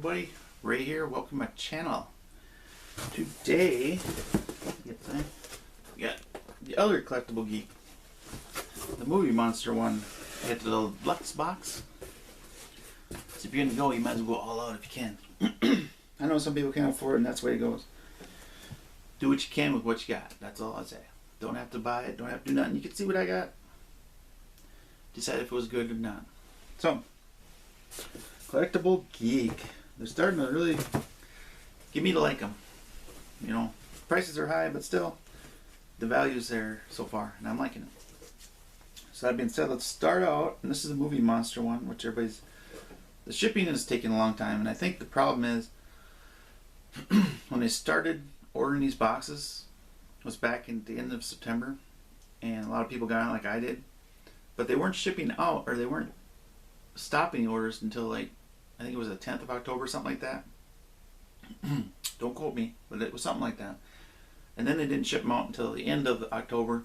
everybody, Ray here. Welcome to my channel. Today, we got the other Collectable Geek, the Movie Monster one. I got the Deluxe box. So if you're gonna go, you might as well go all out if you can. I know some people can't afford it, and that's the way it goes. Do what you can with what you got. That's all I say. Don't have to buy it. Don't have to do nothing. You can see what I got. Decide if it was good or not. So, Collectable Geek. They're starting to really get me to like them. You know, prices are high, but still, the value's there so far, and I'm liking it. So that being said, let's start out. And this is a Movie Monster one, which everybody's. The shipping is taking a long time, and I think the problem is when they started ordering these boxes was back in the end of September, and a lot of people got on like I did, but they weren't shipping out, or they weren't stopping orders until like I think it was the 10th of October, something like that. Don't quote me, but it was something like that. And then they didn't ship them out until the end of October.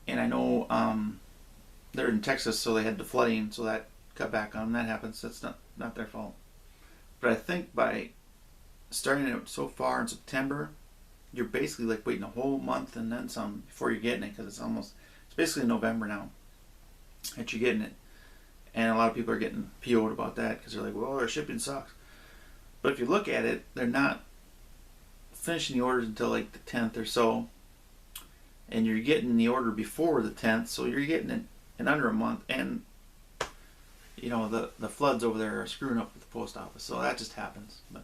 And I know they're in Texas, so they had the flooding, so that cut back on them. That happens. That's not their fault. But I think by starting it so far in September, you're basically like waiting a whole month and then some before you're getting it, because it's basically November now that you're getting it. And a lot of people are getting PO'd about that because they're like, well, our shipping sucks. But if you look at it, they're not finishing the orders until like the 10th or so. And you're getting the order before the 10th, so you're getting it in under a month. And, you know, the floods over there are screwing up with the post office. So that just happens. But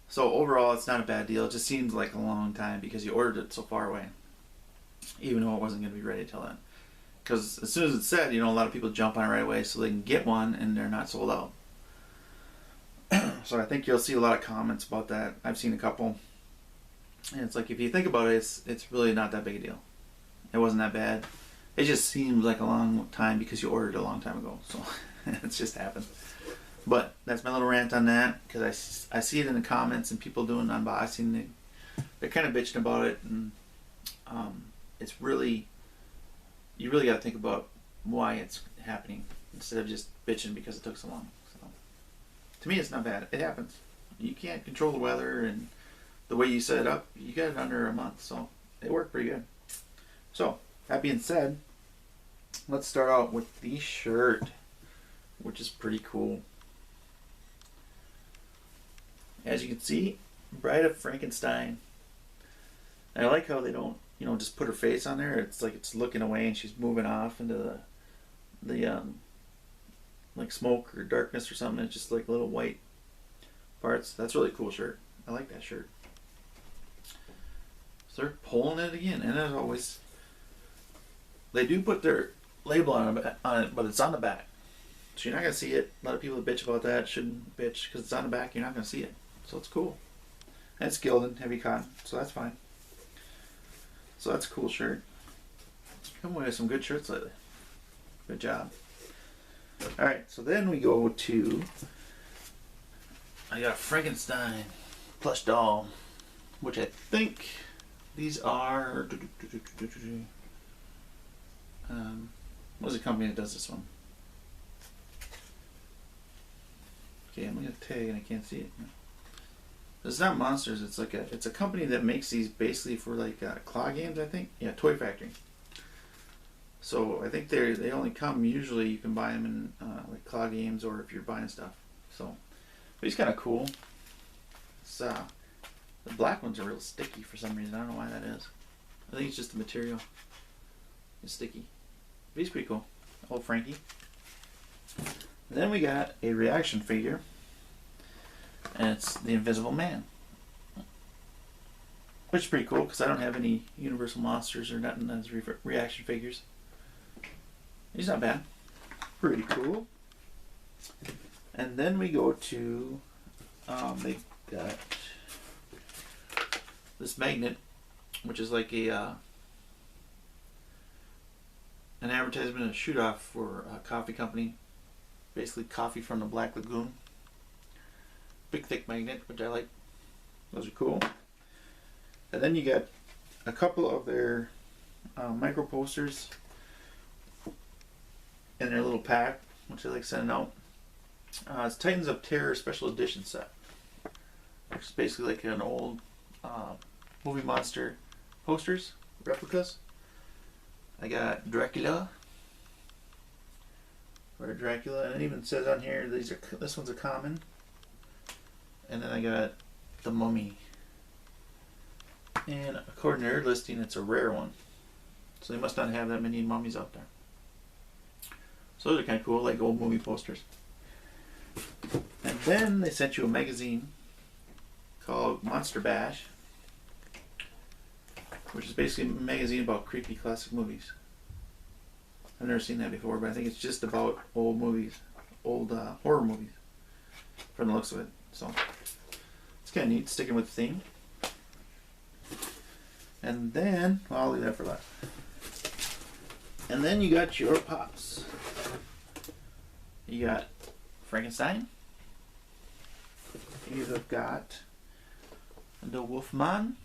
so overall, it's not a bad deal. It just seems like a long time because you ordered it so far away, even though it wasn't going to be ready till then. Because as soon as it's said, you know, a lot of people jump on it right away so they can get one, and they're not sold out. So I think you'll see a lot of comments about that. I've seen a couple. And it's like, if you think about it, it's really not that big a deal. It wasn't that bad. It just seemed like a long time because you ordered it a long time ago. So it's just happened. But that's my little rant on that, because I see it in the comments and people doing unboxing. They're kind of bitching about it. And it's really... You really got to think about why it's happening instead of just bitching because it took so long. So, to me, it's not bad. It happens. You can't control the weather, and the way you set it up, you got it under a month, so it worked pretty good. So, that being said, let's start out with the shirt, which is pretty cool. As you can see, Bride of Frankenstein. And I like how they don't, you know, just put her face on there. It's like it's looking away and she's moving off into the like smoke or darkness or something. It's just like little white parts. That's a really cool shirt. I like that shirt. So they're pulling it again, and as always, they do put their label on it, but it's on the back, so you're not gonna see it. A lot of people bitch about that. Shouldn't bitch because it's on the back. You're not gonna see it, so it's cool. And it's gilded, heavy cotton, so that's fine. So that's a cool shirt. Come away with some good shirts lately. Good job. Alright, so then we go to... I got a Frankenstein plush doll, which I think these are... what's the company that does this one? Okay, I'm looking at the tag and I can't see it. It's not Monsters. It's like it's a company that makes these basically for like claw games, I think. Yeah, Toy Factory. So I think they only come, usually you can buy them in like claw games, or if you're buying stuff. So, but he's kind of cool. It's, the black ones are real sticky for some reason. I don't know why that is. I think it's just the material. It's sticky. But he's pretty cool. Old Frankie. And then we got a reaction figure. And it's the Invisible Man, which is pretty cool because I don't have any Universal monsters or nothing as reaction figures. He's not bad. Pretty cool. And then we go to they got this magnet, which is like a an advertisement, a shoot off for a coffee company, basically coffee from the Black Lagoon. Big thick magnet, which I like. Those are cool. And then you got a couple of their micro posters in their little pack, which I like sending out. It's Titans of Terror Special Edition set. Which is basically like an old movie monster posters, replicas. I got Dracula. Or Dracula, and it even says on here this one's a common. And then I got the Mummy. And according to their listing, it's a rare one. So they must not have that many mummies out there. So those are kind of cool, like old movie posters. And then they sent you a magazine called Monster Bash, which is basically a magazine about creepy classic movies. I've never seen that before, but I think it's just about old movies, old horror movies, from the looks of it. So it's kind of neat, sticking with the theme. And then, well, I'll leave that for last. And then you got your pops. You got Frankenstein. You've got the Wolfman.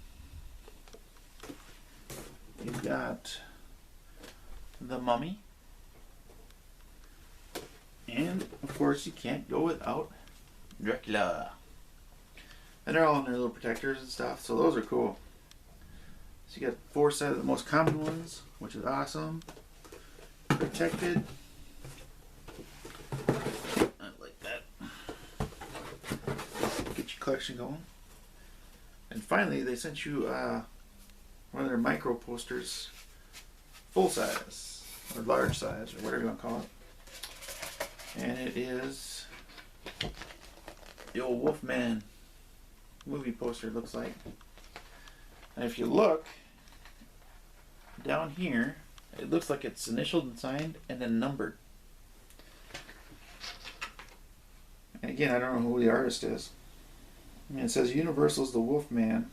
You've got the Mummy. And, of course, you can't go without Dracula. And they're all in their little protectors and stuff, so those are cool. So you got 4 sets of the most common ones, which is awesome. Protected. I like that. Get your collection going. And finally, they sent you one of their micro posters, full size, or large size, or whatever you want to call it. And it is the old Wolfman movie poster, it looks like. And if you look down here, it looks like it's initialed and signed and then numbered. And again, I don't know who the artist is. I mean, it says Universal's The Wolfman.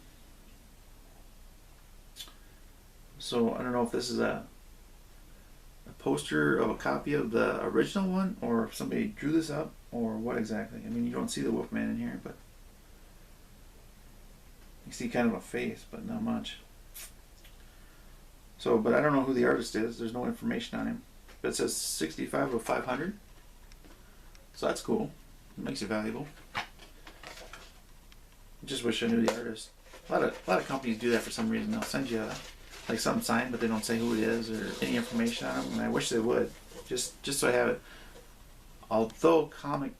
So I don't know if this is a poster of a copy of the original one, or if somebody drew this up, or what exactly. I mean, you don't see the Wolfman in here, but you see kind of a face, but not much. So, but I don't know who the artist is. There's no information on him. But it says 65 of 500. So that's cool. It makes it valuable. I just wish I knew the artist. A lot of companies do that for some reason. They'll send you like something signed, but they don't say who it is or any information on them. And I wish they would, just so I have it. Although Comic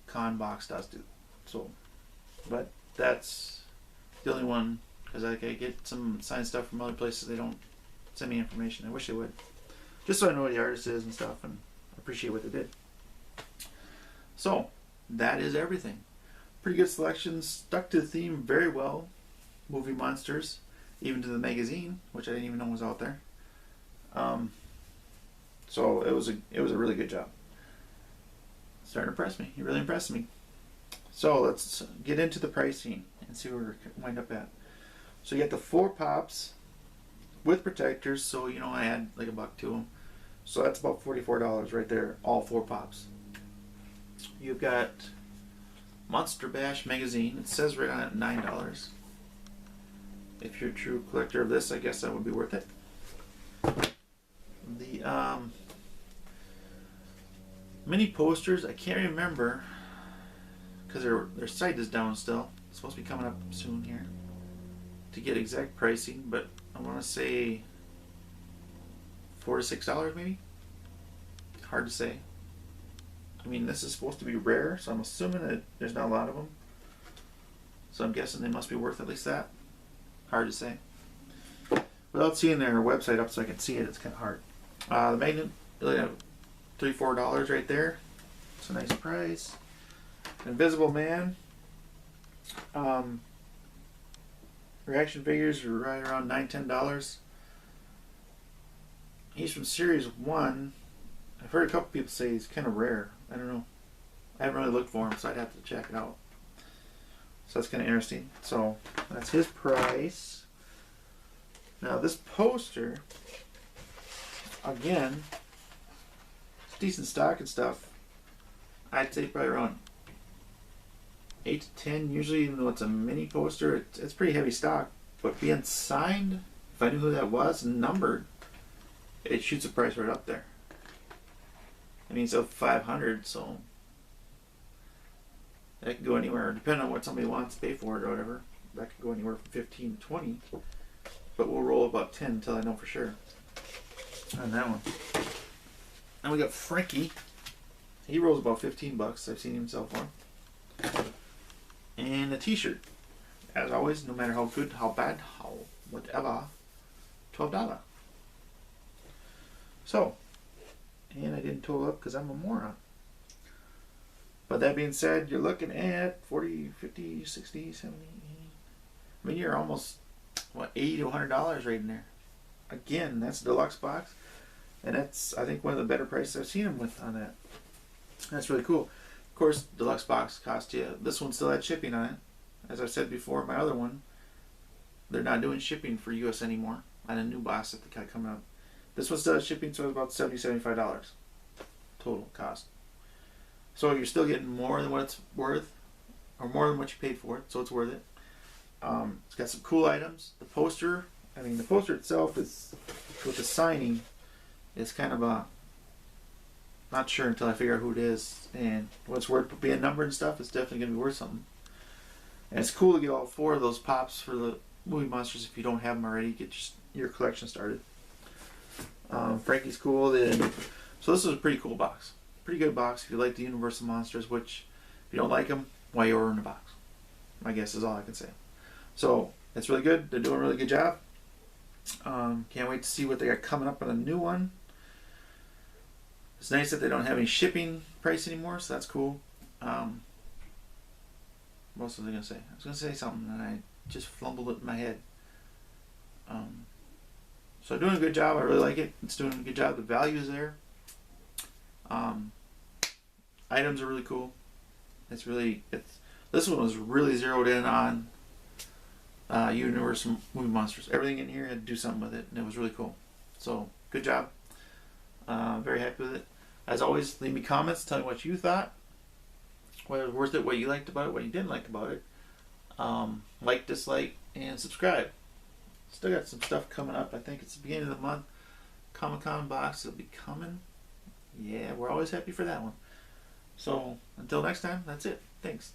Con Box does do so, but that's the only one, because I get some signed stuff from other places. They don't send me information. I wish they would, just so I know who the artist is and stuff, and appreciate what they did. So that is everything. Pretty good selection, stuck to the theme very well. Movie monsters, even to the magazine, which I didn't even know was out there. So it was a really good job. It's starting to impress me. It really impressed me. So let's get into the pricing and see where we wind up at. So you got the 4 pops with protectors. So you know I had like $1 to them. So that's about $44 right there, all 4 pops. You've got Monster Bash magazine. It says right on it $9. If you're a true collector of this, I guess that would be worth it. The mini posters, I can't remember because their site is down still. It's supposed to be coming up soon here to get exact pricing, but I want to say $4 to $6 maybe. Hard to say. I mean, this is supposed to be rare, so I'm assuming that there's not a lot of them. So I'm guessing they must be worth at least that. Hard to say. Without seeing their website up so I can see it, it's kind of hard. The magnet, $3 to $4 right there. It's a nice price. Invisible Man. Reaction figures are right around $9 to $10. He's from Series 1. I've heard a couple people say he's kind of rare. I don't know. I haven't really looked for him, so I'd have to check it out. So that's kind of interesting. So that's his price. Now this poster, again, it's decent stock and stuff. I'd say probably around 8 to 10. Usually, even though it's a mini poster, it's pretty heavy stock. But being signed, if I knew who that was, and numbered, it shoots the price right up there. I mean, it's up 500, so That could go anywhere, depending on what somebody wants to pay for it or whatever. That could go anywhere from 15 to 20. But we'll roll about 10 until I know for sure on that one. And we got Frankie. He rolls about 15 bucks. I've seen him sell for. And a t-shirt. As always, no matter how good, how bad, how whatever, $12. So, and I didn't total up because I'm a moron. But that being said, you're looking at 40, 50, 60, 70, 80. I mean, you're almost, what, $80 to $100 right in there. Again, that's a deluxe box. And that's, I think, one of the better prices I've seen them with on that. That's really cool. Of course, deluxe box cost you, this one still had shipping on it. As I've said before, my other one, they're not doing shipping for US anymore. On a new box that they got coming up. This one still has shipping, so it's about $70, $75 total cost. So you're still getting more than what it's worth, or more than what you paid for it, so it's worth it. It's got some cool items. The poster, I mean, the poster itself is, with the signing, it's kind of a, not sure until I figure out who it is and what's worth being numbered and stuff. It's definitely going to be worth something. And it's cool to get all 4 of those pops for the movie monsters if you don't have them already. Get your collection started. Frankie's cool. So this is a pretty cool box. Pretty good box if you like the Universal monsters, which if you don't like them, why you're ordering a box? I guess is all I can say. So it's really good. They're doing a really good job. Can't wait to see what they got coming up on a new one. It's nice that they don't have any shipping price anymore, so that's cool. What else was I going to say? I was going to say something and I just flumbled it in my head. So doing a good job. I really like it. It's doing a good job. The value is there. Items are really cool. This one was really zeroed in on Universal movie monsters. Everything in here had to do something with it, and it was really cool. So good job. Very happy with it. As always, leave me comments. Tell me what you thought. Whether it was worth it, what you liked about it, what you didn't like about it. Like, dislike, and subscribe. Still got some stuff coming up. I think it's the beginning of the month. Comic-Con box will be coming. Yeah, we're always happy for that one. So, until next time, that's it. Thanks.